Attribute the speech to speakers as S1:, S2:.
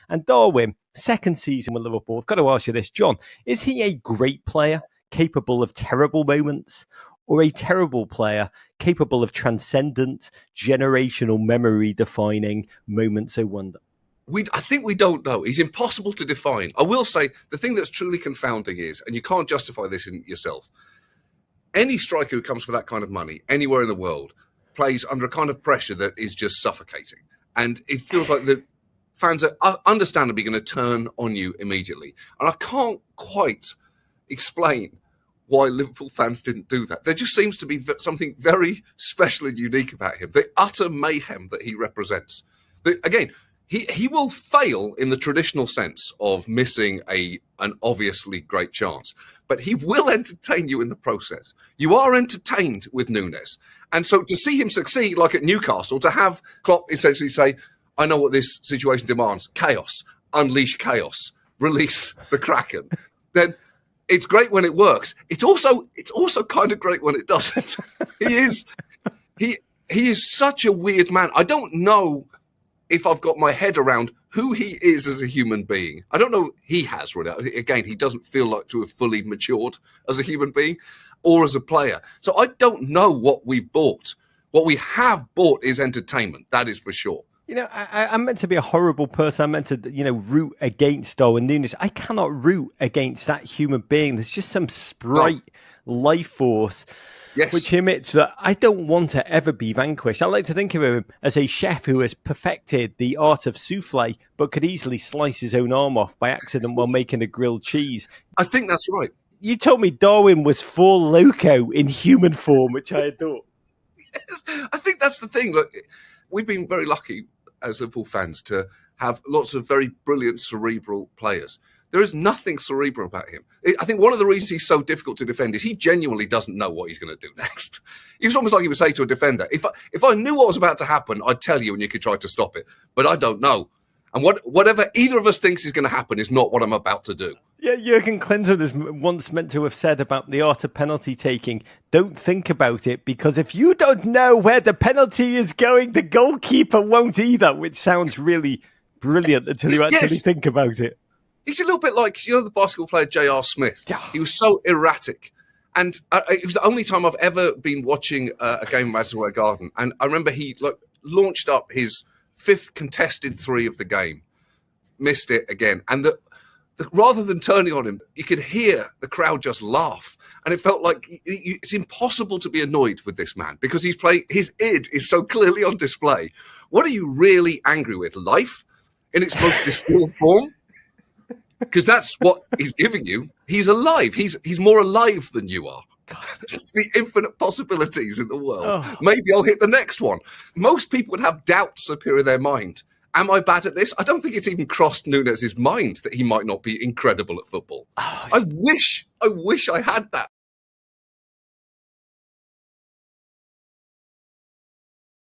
S1: And Darwin, second season with Liverpool. I've got to ask you this, John. Is he a great player, capable of terrible moments, or a terrible player, capable of transcendent, generational, memory-defining moments of wonder?
S2: I think we don't know. He's impossible to define. I will say the thing that's truly confounding is, and you can't justify this in yourself, any striker who comes for that kind of money anywhere in the world plays under a kind of pressure that is just suffocating. And it feels like the fans are understandably going to turn on you immediately. And I can't quite explain why Liverpool fans didn't do that. There just seems to be something very special and unique about him, the utter mayhem that he represents. Again, he will fail in the traditional sense of missing an obviously great chance, but he will entertain you in the process. You are entertained with Nuñez. And so to see him succeed, like at Newcastle, to have Klopp essentially say, I know what this situation demands, chaos, unleash chaos, release the Kraken, then it's great when it works. It's also kind of great when it doesn't. He is such a weird man. I don't know if I've got my head around who he is as a human being. I don't know he has really. Again, he doesn't feel like to have fully matured as a human being or as a player. So I don't know what we've bought. What we have bought is entertainment. That is for sure.
S1: You know, I'm meant to be a horrible person. I'm meant to, root against Darwin Nuñez. I cannot root against that human being. There's just some sprite life force which emits that I don't want to ever be vanquished. I like to think of him as a chef who has perfected the art of souffle, but could easily slice his own arm off by accident while making a grilled cheese.
S2: I think that's right.
S1: You told me Darwin was full loco in human form, which I adore.
S2: Yes, I think that's the thing. Look, we've been very lucky as Liverpool fans to have lots of very brilliant cerebral players. There is nothing cerebral about him. I think one of the reasons he's so difficult to defend is he genuinely doesn't know what he's going to do next. It's almost like he would say to a defender, if I knew what was about to happen, I'd tell you and you could try to stop it. But I don't know. And whatever either of us thinks is going to happen is not what I'm about to do.
S1: Yeah, Jurgen Klinsmann is once meant to have said about the art of penalty taking, don't think about it, because if you don't know where the penalty is going, the goalkeeper won't either, which sounds really brilliant until you actually think about it.
S2: He's a little bit like, the basketball player J.R. Smith. He was so erratic. And it was the only time I've ever been watching a game of Madison Square Garden. And I remember he launched up his 5th contested 3 of the game, missed it again. And rather than turning on him, you could hear the crowd just laugh. And it felt like it's impossible to be annoyed with this man because his id is so clearly on display. What are you really angry with? Life in its most distilled form? Because that's what he's giving you. He's alive. He's more alive than you are. Just the infinite possibilities in the world. Oh. Maybe I'll hit the next one. Most people would have doubts appear in their mind. Am I bad at this? I don't think it's even crossed Nuñez's mind that he might not be incredible at football. Oh, I wish I had that.